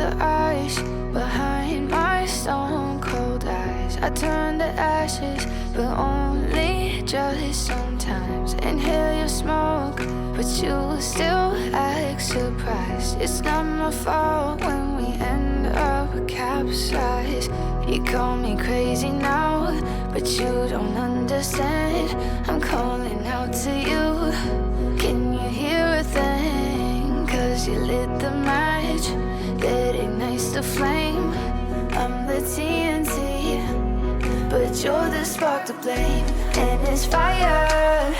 the ice behind my stone cold eyes. I turn to ashes, but only just sometimes. Inhale your smoke, but you still act surprised. It's not my fault when we end up capsized. You call me crazy now, but you don't understand. I'm calling out to you. Can you hear a thing? 'Cause you lit the match that ignites the flame. I'm the TNT, but you're the spark to blame. And it's fire,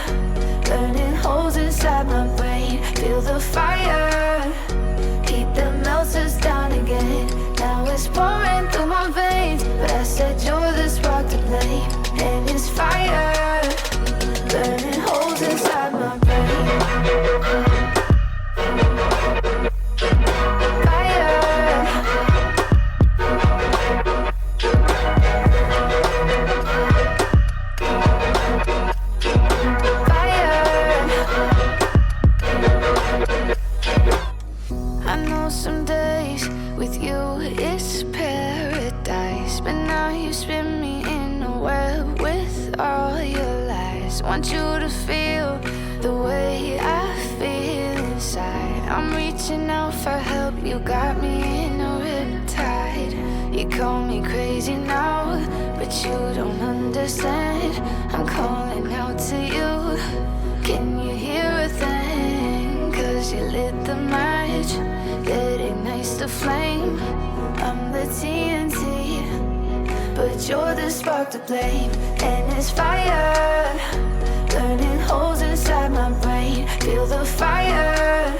burning holes inside my brain. Feel the fire, heat that melts us down again. Now it's pouring through my veins, but I said you're the spark to blame. And it's fire, burning holes inside my brain. Some days with you it's paradise, but now you spin me in a web with all your lies. Want you to feel the way I feel inside. I'm reaching out for help, you got me in a riptide. You call me crazy now, but you don't understand. I'm calling out to you. Can you hear a thing? 'Cause you lit the match that ignites the flame. I'm the TNT, but you're the spark to blame. And it's fire, burning holes inside my brain. Feel the fire,